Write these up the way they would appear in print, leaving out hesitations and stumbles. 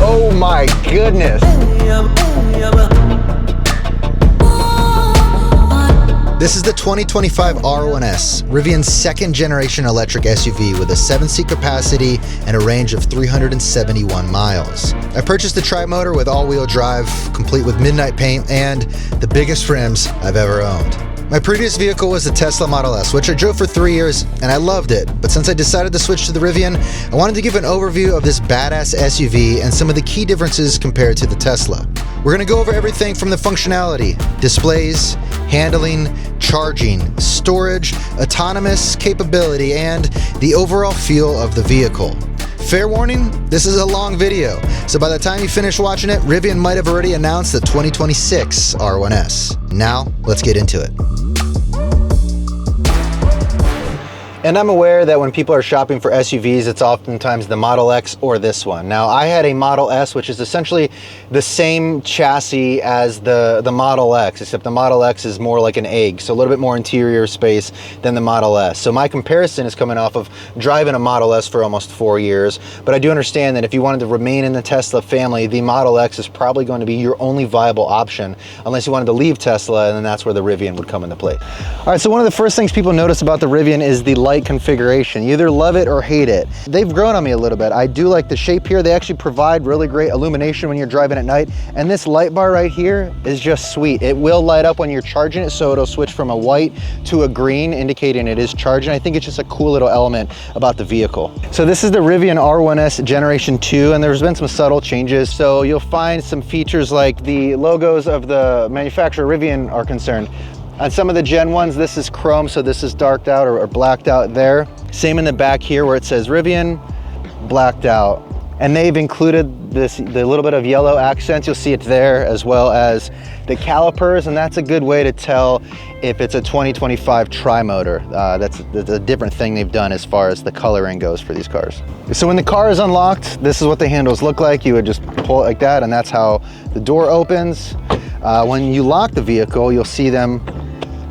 Oh my goodness. This is the 2025 R1S, Rivian's second generation electric SUV with a 7-seat capacity and a range of 371 miles. I purchased the tri-motor with all-wheel drive, complete with midnight paint and the biggest rims I've ever owned. My previous vehicle was the Tesla Model S, which I drove for 3 years and I loved it. But since I decided to switch to the Rivian, I wanted to give an overview of this badass SUV and some of the key differences compared to the Tesla. We're gonna go over everything from the functionality, displays, handling, charging, storage, autonomous capability, and the overall feel of the vehicle. Fair warning, this is a long video, so by the time you finish watching it, Rivian might have already announced the 2026 R1S. Now, let's get into it. And I'm aware that when people are shopping for SUVs, it's oftentimes the Model X or this one. Now, I had a Model S, which is essentially the same chassis as the Model X, except the Model X is more like an egg, so a little bit more interior space than the Model S. So my comparison is coming off of driving a Model S for almost 4 years, but I do understand that if you wanted to remain in the Tesla family, the Model X is probably going to be your only viable option, unless you wanted to leave Tesla, and then that's where the Rivian would come into play. All right, so one of the first things people notice about the Rivian is the light configuration. You either love it or hate it. They've grown on me a little bit. I do like the shape here. They actually provide really great illumination when you're driving at night. And this light bar right here is just sweet. It will light up when you're charging it, so it'll switch from a white to a green, indicating it is charging. I think it's just a cool little element about the vehicle. So this is the Rivian R1S Generation 2, and there's been some subtle changes. So you'll find some features like the logos of the manufacturer Rivian are concerned. On some of the Gen 1s, this is chrome, so this is darked out or blacked out there. Same in the back here where it says Rivian, blacked out. And they've included the little bit of yellow accents. You'll see it there, as well as the calipers, and that's a good way to tell if it's a 2025 tri-motor. That's a different thing they've done as far as the coloring goes for these cars. So when the car is unlocked, this is what the handles look like. You would just pull it like that, and that's how the door opens. When you lock the vehicle, you'll see them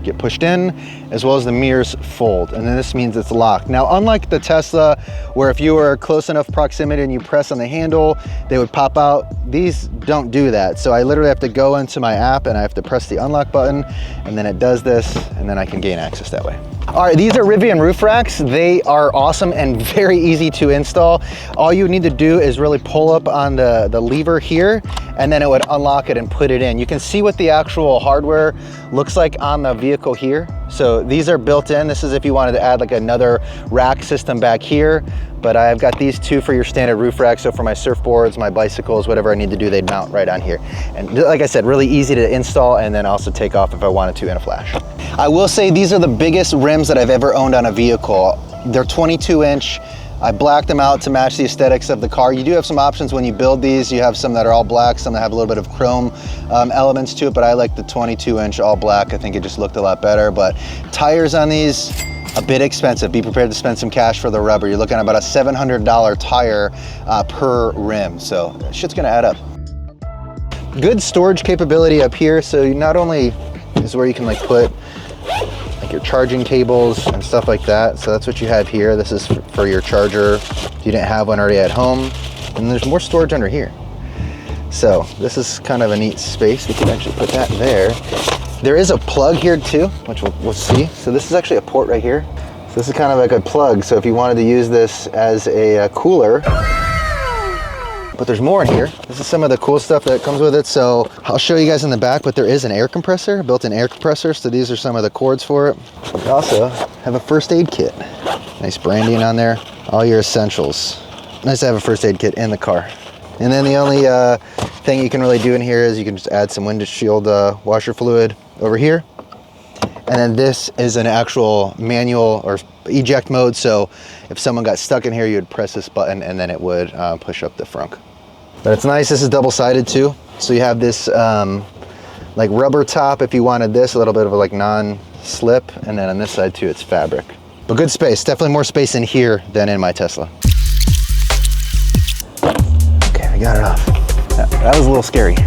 get pushed in, as well as the mirrors fold, and then this means it's locked. Now, unlike the Tesla, where if you were close enough proximity and you press on the handle, they would pop out, these don't do that. So I literally have to go into my app and I have to press the unlock button, and then it does this, and then I can gain access that way. All right, these are Rivian roof racks. They are awesome and very easy to install. All you need to do is really pull up on the lever here, and then it would unlock it and put it in. You can see what the actual hardware looks like on the vehicle here. So these are built in. This is if you wanted to add like another rack system back here, but I've got these two for your standard roof rack. So for my surfboards, my bicycles, whatever I need to do, they'd mount right on here. And like I said, really easy to install and then also take off if I wanted to in a flash. I will say these are the biggest rims that I've ever owned on a vehicle. They're 22-inch. I blacked them out to match the aesthetics of the car. You do have some options when you build these. You have some that are all black, some that have a little bit of chrome elements to it, but I like the 22-inch all black. I think it just looked a lot better, but tires on these, a bit expensive. Be prepared to spend some cash for the rubber. You're looking at about a $700 tire per rim, so shit's gonna add up. Good storage capability up here, so not only is where you can like put like your charging cables and stuff like that. So that's what you have here. This is for your charger if you didn't have one already at home. And there's more storage under here. So this is kind of a neat space. We can actually put that there. There is a plug here too, which we'll see. So this is actually a port right here. So this is kind of like a plug. So if you wanted to use this as a cooler, but there's more in here. This is some of the cool stuff that comes with it. So I'll show you guys in the back, but there is an air compressor, built-in air compressor. So these are some of the cords for it. We also have a first aid kit. Nice branding on there. All your essentials. Nice to have a first aid kit in the car. And then the only thing you can really do in here is you can just add some windshield washer fluid over here. And then this is an actual manual or eject mode. So if someone got stuck in here, you would press this button and then it would push up the frunk. But it's nice, this is double-sided too. So you have this like rubber top if you wanted this, a little bit of a like non-slip. And then on this side too, it's fabric. But good space, definitely more space in here than in my Tesla. Okay, I got it off. That was a little scary.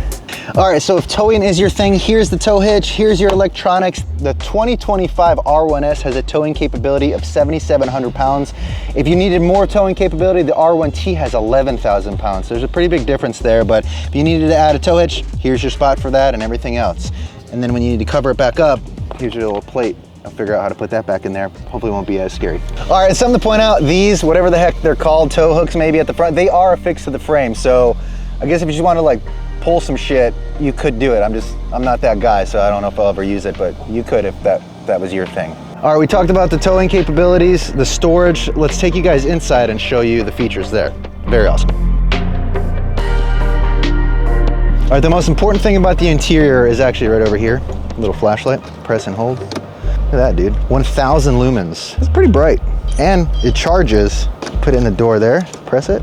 All right, so if towing is your thing, here's the tow hitch, here's your electronics. The 2025 R1S has a towing capability of 7,700 pounds. If you needed more towing capability, the R1T has 11,000 pounds. There's a pretty big difference there, but if you needed to add a tow hitch, here's your spot for that and everything else. And then when you need to cover it back up, here's your little plate. I'll figure out how to put that back in there. Hopefully it won't be as scary. All right, something to point out, these, whatever the heck they're called, tow hooks maybe at the front, they are affixed to the frame. So I guess if you just want to like pull some shit, you could do it. I'm not that guy, so I don't know if I'll ever use it, but you could if that was your thing. All right, we talked about the towing capabilities, the storage. Let's take you guys inside and show you the features there. Very awesome. All right, the most important thing about the interior is actually right over here. A little flashlight, press and hold. Look at that, dude. 1,000 lumens. It's pretty bright. And it charges. Put it in the door there, press it.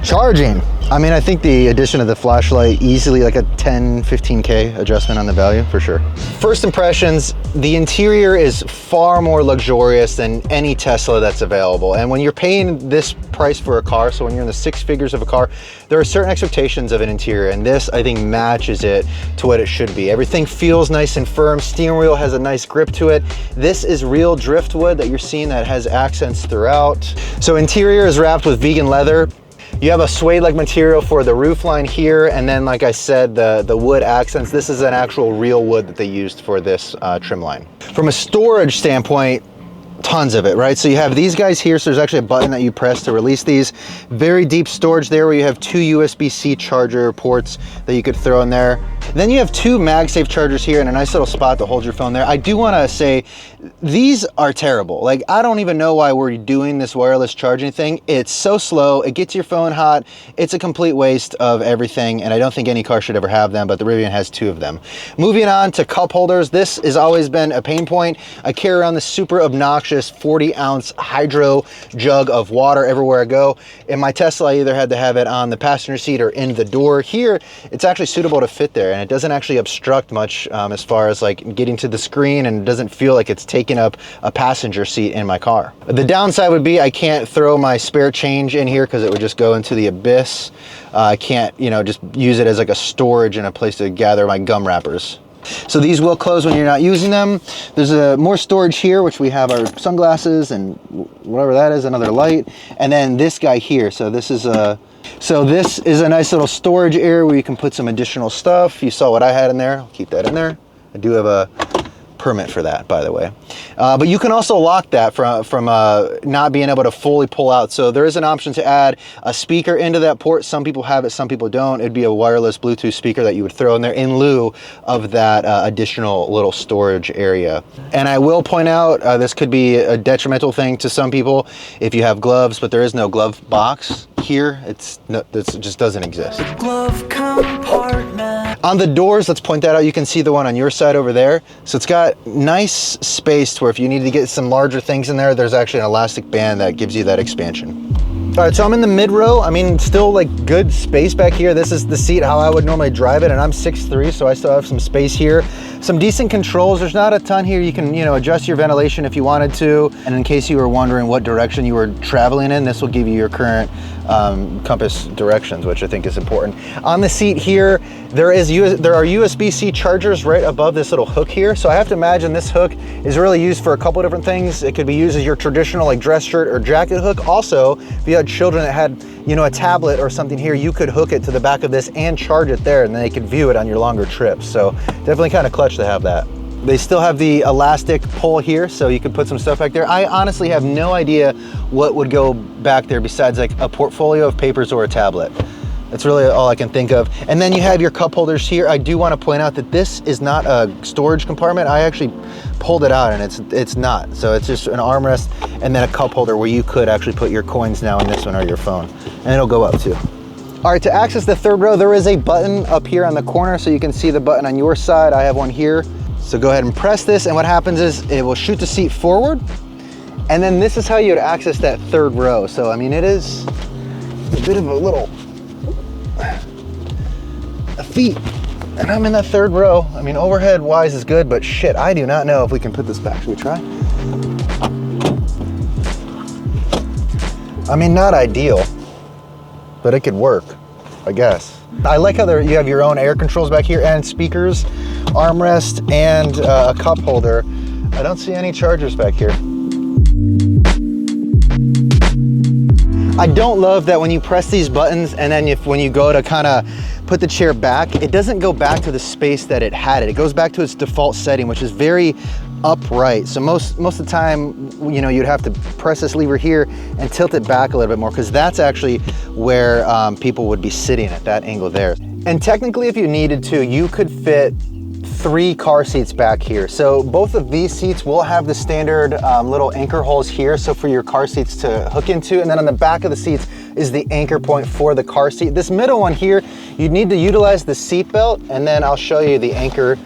Charging. I mean, I think the addition of the flashlight easily like a 10, 15K adjustment on the value for sure. First impressions, the interior is far more luxurious than any Tesla that's available. And when you're paying this price for a car, so when you're in the six figures of a car, there are certain expectations of an interior, and this I think matches it to what it should be. Everything feels nice and firm. Steering wheel has a nice grip to it. This is real driftwood that you're seeing that has accents throughout. So interior is wrapped with vegan leather. You have a suede-like material for the roof line here, and then like I said, the wood accents. This is an actual real wood that they used for this trim line. From a storage standpoint, tons of it, right? So you have these guys here, so there's actually a button that you press to release these. Very deep storage there where you have two USB-C charger ports that you could throw in there. Then you have two MagSafe chargers here and a nice little spot to hold your phone there. I do want to say these are terrible. Like, I don't even know why we're doing this wireless charging thing. It's so slow, it gets your phone hot, it's a complete waste of everything, and I don't think any car should ever have them, but the Rivian has two of them. Moving on to cup holders, this has always been a pain point. I carry around this super obnoxious 40-ounce hydro jug of water everywhere I go. In my Tesla, I either had to have it on the passenger seat or in the door. Here, it's actually suitable to fit there, and it doesn't actually obstruct much as far as like getting to the screen, and it doesn't feel like it's taking up a passenger seat in my car. The downside would be I can't throw my spare change in here because it would just go into the abyss. I can't, you know, just use it as like a storage and a place to gather my gum wrappers. So these will close when you're not using them. There's more storage here, which we have our sunglasses and whatever that is, another light. And then this guy here. So this is a nice little storage area where you can put some additional stuff. You saw what I had in there. I'll keep that in there. I do have a permit for that, by the way. But you can also lock that from not being able to fully pull out. So there is an option to add a speaker into that port. Some people have it, some people don't. It'd be a wireless Bluetooth speaker that you would throw in there in lieu of that additional little storage area. And I will point out, this could be a detrimental thing to some people if you have gloves, but there is no glove box here. This just doesn't exist. Glove compartment. On the doors, let's point that out. You can see the one on your side over there. So it's got nice space to where if you need to get some larger things in there, there's actually an elastic band that gives you that expansion. All right, so I'm in the mid row. I mean, still like good space back here. This is the seat how I would normally drive it, and I'm 6'3", so I still have some space here. Some decent controls. There's not a ton here. You can, adjust your ventilation if you wanted to. And in case you were wondering what direction you were traveling in, this will give you your current compass directions, which I think is important. On the seat here, there are USB-C chargers right above this little hook here. So I have to imagine this hook is really used for a couple of different things. It could be used as your traditional like dress shirt or jacket hook. Also, if you had children that had, a tablet or something here, you could hook it to the back of this and charge it there, and then they could view it on your longer trips. So definitely kind of clutch to have that. They still have the elastic pull here, so you could put some stuff back there. I honestly have no idea what would go back there besides like a portfolio of papers or a tablet. That's really all I can think of. And then you have your cup holders here. I do want to point out that this is not a storage compartment. I actually pulled it out and it's not. So it's just an armrest and then a cup holder where you could actually put your coins now in this one or your phone. And it'll go up too. All right, to access the third row, there is a button up here on the corner, so you can see the button on your side. I have one here. So go ahead and press this, and what happens is it will shoot the seat forward, and then this is how you would access that third row. So, I mean, it is a bit of a feat, and I'm in that third row. I mean, overhead wise is good, but shit, I do not know if we can put this back. Should we try? I mean, not ideal, but it could work. I guess. I like how you have your own air controls back here and speakers, armrest, and a cup holder. I don't see any chargers back here. I don't love that when you press these buttons and then when you go to kind of put the chair back, it doesn't go back to the space that it had it. It goes back to its default setting, which is very upright. So most of the time, you know, you'd have to press this lever here and tilt it back a little bit more, because that's actually where people would be sitting at that angle there. And technically, if you needed to, you could fit 3 car seats back here. So both of these seats will have the standard little anchor holes here, so for your car seats to hook into, and then on the back of the seats is the anchor point for the car seat. This middle one here, you need to utilize the seat belt, and then I'll show you the anchor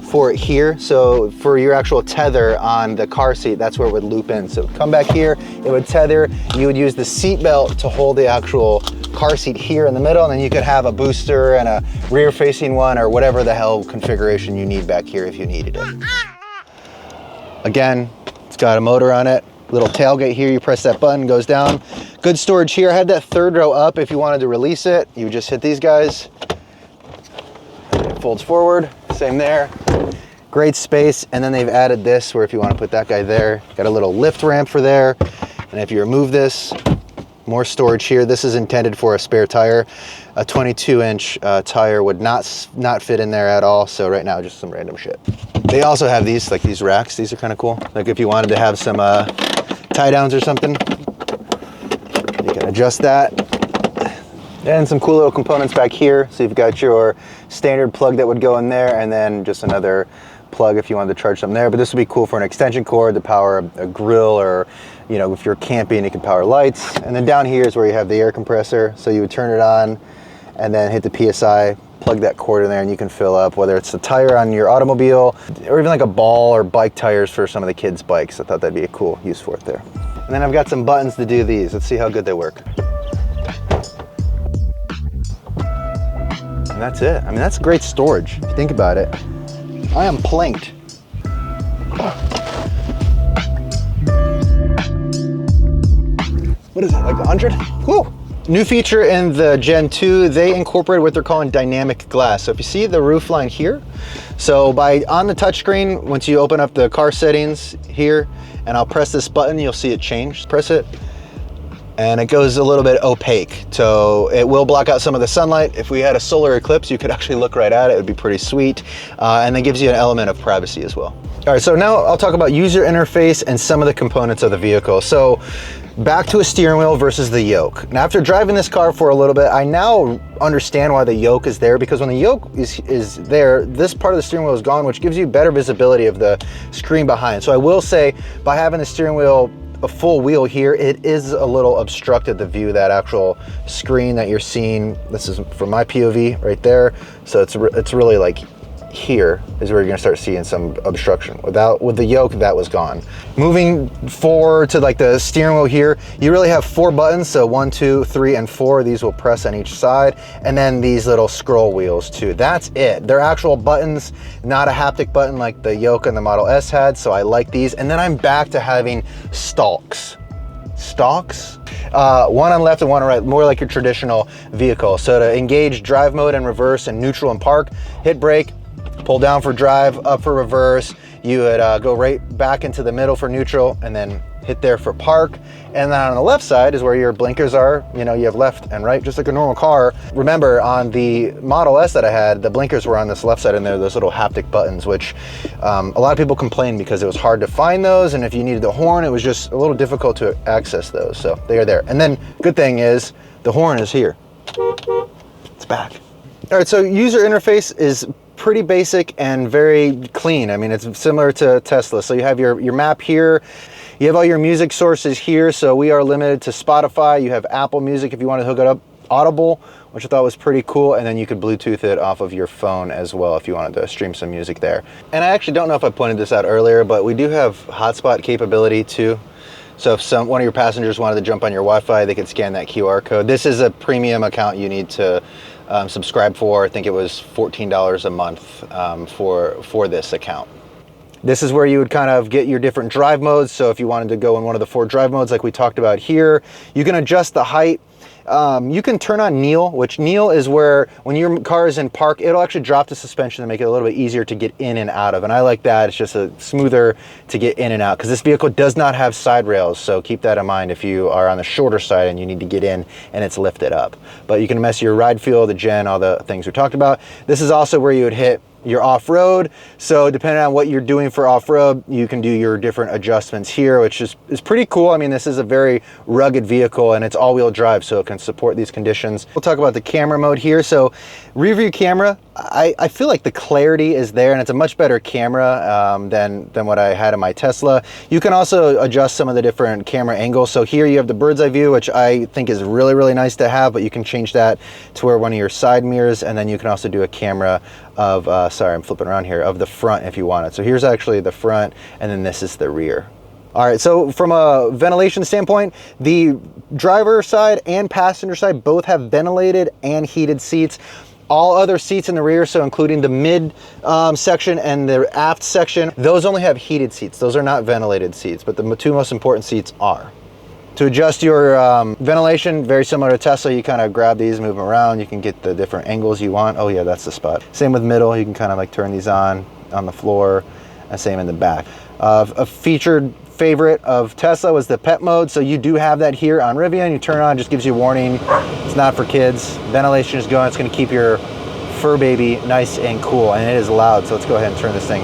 for it here. So for your actual tether on the car seat, that's where it would loop in. So come back here, it would tether. You would use the seat belt to hold the actual car seat here in the middle, and then you could have a booster and a rear facing one, or whatever the hell configuration you need back here if you needed it. Again, it's got a motor on it. Little tailgate here, you press that button, goes down. Good storage here. I had that 3rd row up. If you wanted to release it, you would just hit these guys. It folds forward, same there. Great space. And then they've added this where if you want to put that guy there, got a little lift ramp for there. And if you remove this, more storage here. This is intended for a spare tire. A 22-inch tire would not fit in there at all. So right now, just some random shit. They also have these, like these racks. These are kind of cool. Like if you wanted to have some tie downs or something, you can adjust that. And some cool little components back here. So you've got your standard plug that would go in there, and then just another plug if you wanted to charge something there. But this would be cool for an extension cord to power a grill, or, you know, if you're camping, you can power lights. And then down here is where you have the air compressor. So you would turn it on and then hit the PSI, plug that cord in there, and you can fill up, whether it's the tire on your automobile or even like a ball or bike tires for some of the kids' bikes. I thought that'd be a cool use for it there. And then I've got some buttons to do these. Let's see how good they work. And that's it. I mean, that's great storage, if you think about it. I am planked. What is it, like 100? Whew. New feature in the Gen 2, they incorporated what they're calling dynamic glass. So if you see the roof line here, so on the touchscreen, once you open up the car settings here, and I'll press this button, you'll see it change. Press it, and it goes a little bit opaque. So it will block out some of the sunlight. If we had a solar eclipse, you could actually look right at it. It would be pretty sweet. And that gives you an element of privacy as well. All right, so now I'll talk about user interface and some of the components of the vehicle. So back to a steering wheel versus the yoke. Now, after driving this car for a little bit, I now understand why the yoke is there, because when the yoke is there, this part of the steering wheel is gone, which gives you better visibility of the screen behind. So I will say, by having the steering wheel a full wheel here, it is a little obstructed the view, that actual screen that you're seeing. This is from my POV right there. So it's really like here is where you're gonna start seeing some obstruction. With the yoke, that was gone. Moving forward to like the steering wheel here, you really have 4 buttons. So 1, 2, 3, and 4. These will press on each side. And then these little scroll wheels too. That's it. They're actual buttons, not a haptic button like the yoke and the Model S had. So I like these. And then I'm back to having stalks. Stalks? One on left and one on right, more like your traditional vehicle. So to engage drive mode and reverse and neutral and park, hit brake, pull down for drive, up for reverse. You would go right back into the middle for neutral, and then hit there for park. And then on the left side is where your blinkers are. You know, you have left and right, just like a normal car. Remember, on the Model S that I had, the blinkers were on this left side, and they're those little haptic buttons, which a lot of people complained because it was hard to find those. And if you needed the horn, it was just a little difficult to access those. So they are there. And then good thing is the horn is here. It's back. All right, so user interface is pretty basic and very clean. I mean, it's similar to Tesla. So you have your map here. You have all your music sources here. So we are limited to Spotify. You have Apple Music if you want to hook it up. Audible, which I thought was pretty cool. And then you could Bluetooth it off of your phone as well if you wanted to stream some music there. And I actually don't know if I pointed this out earlier, but we do have hotspot capability too. So if one of your passengers wanted to jump on your Wi-Fi, they could scan that QR code. This is a premium account you need to subscribe for. I think it was $14 a month for this account. This is where you would kind of get your different drive modes. So if you wanted to go in one of the 4 drive modes like we talked about here, you can adjust the height You can turn on kneel, which kneel is where when your car is in park, it'll actually drop the suspension to make it a little bit easier to get in and out of. And I like that. It's just a smoother to get in and out because this vehicle does not have side rails. So keep that in mind if you are on the shorter side and you need to get in and it's lifted up. But you can mess your ride feel, the gen, all the things we talked about. This is also where you would hit your off-road. So depending on what you're doing for off-road, you can do your different adjustments here, which is pretty cool. I mean, this is a very rugged vehicle and it's all-wheel drive, so it can support these conditions. We'll talk about the camera mode here. So rear view camera, I feel like the clarity is there and it's a much better camera than what I had in my Tesla. You can also adjust some of the different camera angles. So here you have the bird's eye view, which I think is really, really nice to have, but you can change that to where one of your side mirrors, and then you can also do a camera of, sorry, I'm flipping around here, of the front if you want it. So here's actually the front, and then this is the rear. All right, so from a ventilation standpoint, the driver side and passenger side both have ventilated and heated seats. All other seats in the rear, so including the mid section and the aft section, those only have heated seats. Those are not ventilated seats, but the two most important seats are. To adjust your ventilation, very similar to Tesla, you kind of grab these, move them around, you can get the different angles you want. Oh yeah, that's the spot. Same with middle, you can kind of like turn these on the floor, and same in the back. A featured favorite of Tesla was the pet mode, so you do have that here on Rivian. You turn it on, just gives you a warning. It's not for kids. Ventilation is going, it's gonna keep your fur baby nice and cool, and it is loud, so let's go ahead and turn this thing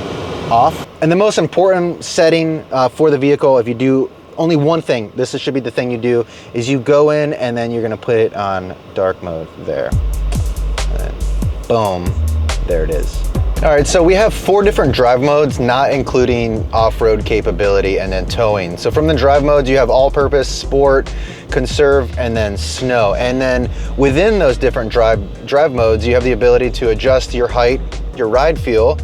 off. And the most important setting for the vehicle, if you do only one thing, this should be the thing you do, is you go in and then you're gonna put it on dark mode there. And then boom, there it is. All right, so we have 4 different drive modes, not including off-road capability and then towing. So from the drive modes, you have all-purpose, sport, conserve, and then snow. And then within those different drive modes, you have the ability to adjust your height, your ride feel.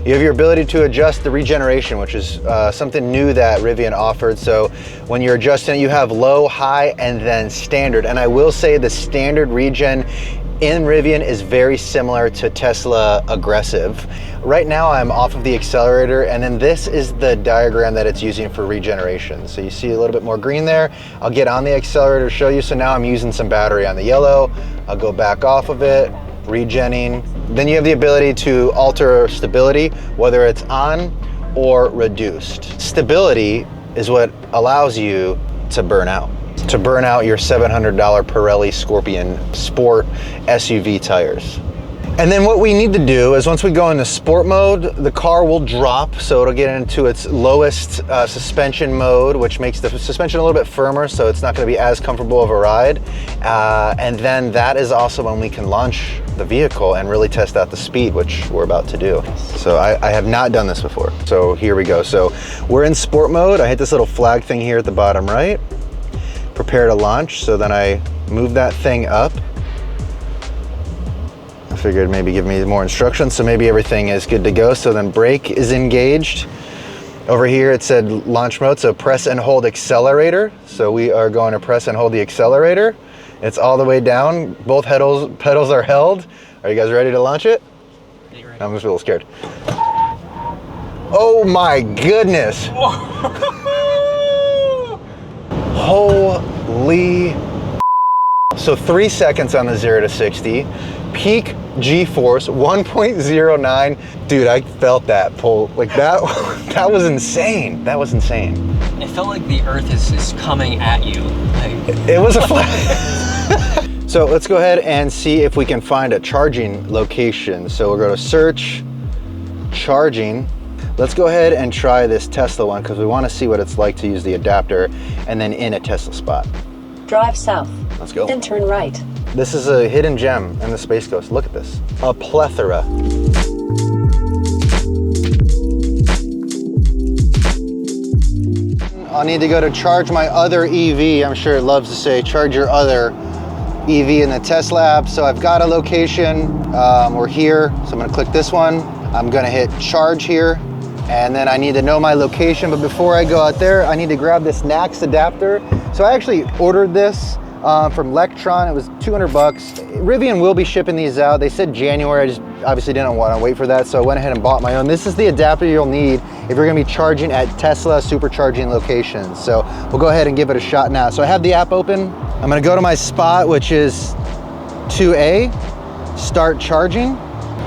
You have your ability to adjust the regeneration, which is something new that Rivian offered. So when you're adjusting it, you have low, high, and then standard. And I will say the standard regen in Rivian is very similar to Tesla aggressive. Right now I'm off of the accelerator, and then this is the diagram that it's using for regeneration. So you see a little bit more green there. I'll get on the accelerator to show you. So now I'm using some battery on the yellow. I'll go back off of it, regenning. Then you have the ability to alter stability, whether it's on or reduced. Stability is what allows you to burn out your $700 Pirelli Scorpion Sport SUV tires. And then what we need to do is once we go into sport mode, the car will drop, so it'll get into its lowest suspension mode, which makes the suspension a little bit firmer, so it's not going to be as comfortable of a ride. And then that is also when we can launch the vehicle and really test out the speed, which we're about to do. So I have not done this before, so here we go. So we're in sport mode. I hit this little flag thing here at the bottom right. Prepare to launch, so then I move that thing up. I figured maybe give me more instructions, so maybe everything is good to go. So then brake is engaged. Over here it said launch mode, so press and hold accelerator. So we are going to press and hold the accelerator. It's all the way down. Both pedals are held. Are you guys ready to launch it? I'm just a little scared. Oh my goodness. Holy. So 3 seconds on the 0 to 60. Peak G-force 1.09. Dude, I felt that pull. Like that, that was insane. That was insane. It felt like the earth is coming at you. Like... It was a flash. So let's go ahead and see if we can find a charging location. So we'll go to search, charging. Let's go ahead and try this Tesla one because we want to see what it's like to use the adapter and then in a Tesla spot. Drive south. Let's go. Then turn right. This is a hidden gem in the Space Coast. Look at this. A plethora. I'll need to go to charge my other EV. I'm sure it loves to say charge your other EV in the Tesla app. So I've got a location. We're here. So I'm going to click this one. I'm going to hit charge here. And then I need to know my location. But before I go out there, I need to grab this NAX adapter. So I actually ordered this from Lectron. It was 200 bucks. Rivian will be shipping these out. They said January. I just obviously didn't want to wait for that. So I went ahead and bought my own. This is the adapter you'll need if you're going to be charging at Tesla supercharging locations. So we'll go ahead and give it a shot now. So I have the app open. I'm gonna go to my spot, which is 2A, start charging.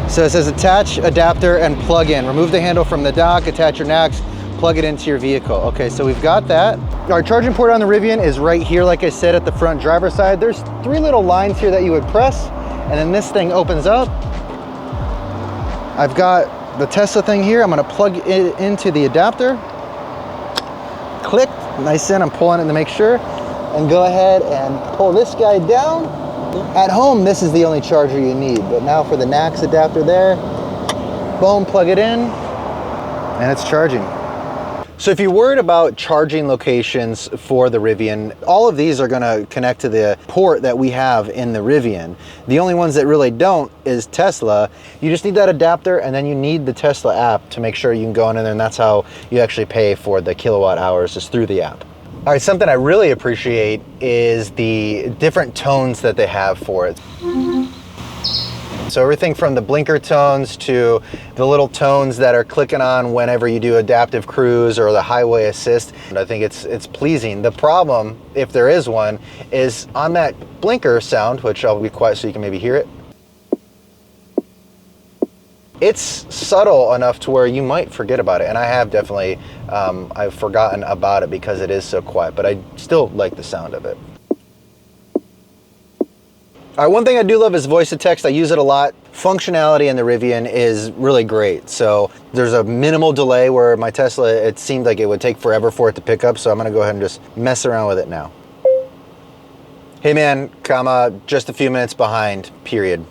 So it says attach adapter and plug in. Remove the handle from the dock, attach your NACS, plug it into your vehicle. Okay, so we've got that. Our charging port on the Rivian is right here, like I said, at the front driver's side. There's 3 little lines here that you would press, and then this thing opens up. I've got the Tesla thing here. I'm gonna plug it into the adapter. Click, nice in, I'm pulling it to make sure. And go ahead and pull this guy down. At home, this is the only charger you need, but now for the NACS adapter there, boom, plug it in, and it's charging. So if you're worried about charging locations for the Rivian, all of these are gonna connect to the port that we have in the Rivian. The only ones that really don't is Tesla. You just need that adapter, and then you need the Tesla app to make sure you can go in there, and that's how you actually pay for the kilowatt hours, is through the app. All right, something I really appreciate is the different tones that they have for it. So everything from the blinker tones to the little tones that are clicking on whenever you do adaptive cruise or the highway assist. And I think it's pleasing. The problem, if there is one, is on that blinker sound, which I'll be quiet so you can maybe hear it. It's subtle enough to where you might forget about it. And I have definitely, I've forgotten about it because it is so quiet, but I still like the sound of it. All right, one thing I do love is voice to text. I use it a lot. Functionality in the Rivian is really great. So there's a minimal delay where my Tesla, it seemed like it would take forever for it to pick up. So I'm gonna go ahead and just mess around with it now. Hey man, comma, just a few minutes behind, period.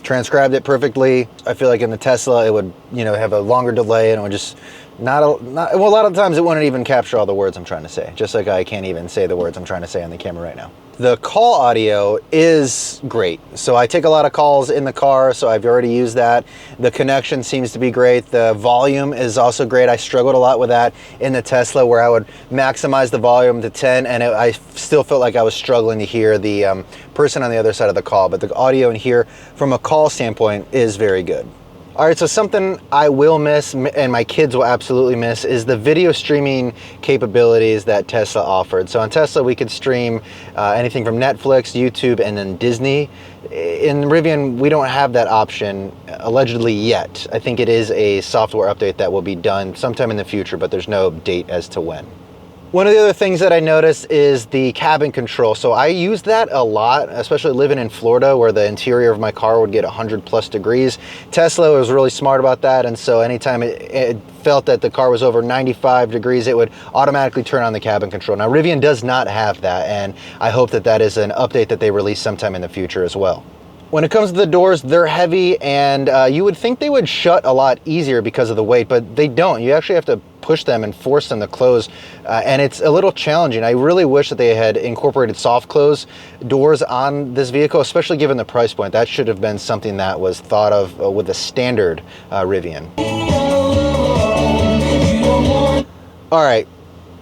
Transcribed it perfectly. I feel like in the Tesla, it would, have a longer delay and it would just well, a lot of times it wouldn't even capture all the words I'm trying to say, just like I can't even say the words I'm trying to say on the camera right now. The call audio is great. So I take a lot of calls in the car, so I've already used that. The connection seems to be great. The volume is also great. I struggled a lot with that in the Tesla where I would maximize the volume to 10 and I still felt like I was struggling to hear the person on the other side of the call. But the audio in here from a call standpoint is very good. All right, so something I will miss, and my kids will absolutely miss, is the video streaming capabilities that Tesla offered. So on Tesla, we could stream anything from Netflix, YouTube, and then Disney. In Rivian, we don't have that option, allegedly yet. I think it is a software update that will be done sometime in the future, but there's no date as to when. One of the other things that I noticed is the cabin control. So I use that a lot, especially living in Florida where the interior of my car would get 100+ degrees. Tesla was really smart about that. And so anytime it felt that the car was over 95 degrees, it would automatically turn on the cabin control. Now Rivian does not have that. And I hope that that is an update that they release sometime in the future as well. When it comes to the doors, they're heavy and you would think they would shut a lot easier because of the weight, but they don't. You actually have to push them and force them to close, and it's a little challenging. I really wish that they had incorporated soft close doors on this vehicle, especially given the price point. That should have been something that was thought of with the standard Rivian. All right,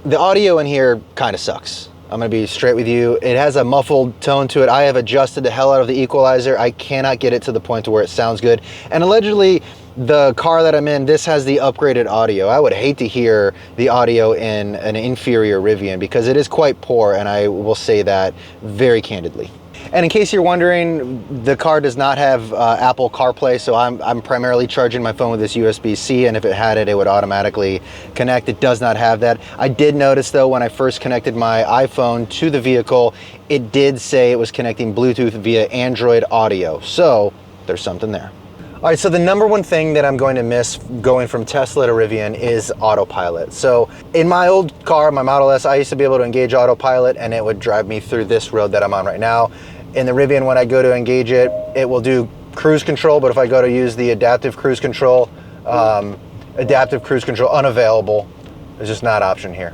the audio in here kind of sucks. I'm gonna be straight with you. It has a muffled tone to it. I have adjusted the hell out of the equalizer. I cannot get it to the point to where it sounds good. And allegedly, the car that I'm in, this has the upgraded audio. I would hate to hear the audio in an inferior Rivian because it is quite poor, and I will say that very candidly. And in case you're wondering, the car does not have Apple CarPlay, so I'm primarily charging my phone with this USB-C, and if it had it, it would automatically connect. It does not have that. I did notice though, when I first connected my iPhone to the vehicle, it did say it was connecting Bluetooth via Android Auto, so there's something there. All right, so the number one thing that I'm going to miss going from Tesla to Rivian is autopilot. So in my old car, my Model S, I used to be able to engage autopilot and it would drive me through this road that I'm on right now. In the Rivian, when I go to engage it, it will do cruise control, but if I go to use the adaptive cruise control unavailable. There's just not option here.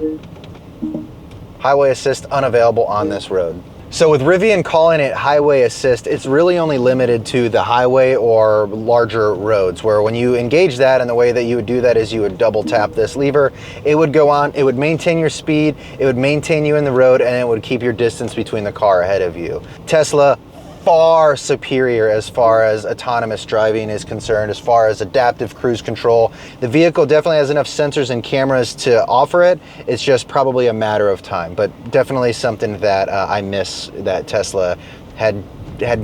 Highway assist unavailable on this road. So with Rivian calling it highway assist, it's really only limited to the highway or larger roads, where when you engage that, and the way that you would do that is you would double tap this lever, it would go on, it would maintain your speed, it would maintain you in the road, and it would keep your distance between the car ahead of you. Tesla far superior as far as autonomous driving is concerned, as far as adaptive cruise control. The vehicle definitely has enough sensors and cameras to offer it. It's just probably a matter of time, but definitely something that I miss that Tesla had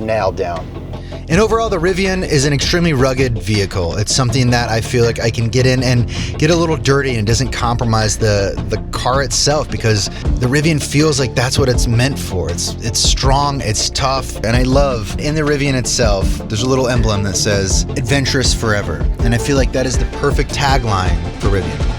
nailed down. And overall, the Rivian is an extremely rugged vehicle. It's something that I feel like I can get in and get a little dirty and doesn't compromise the car itself, because the Rivian feels like that's what it's meant for. It's strong, it's tough, and I love in the Rivian itself, there's a little emblem that says adventurous forever. And I feel like that is the perfect tagline for Rivian.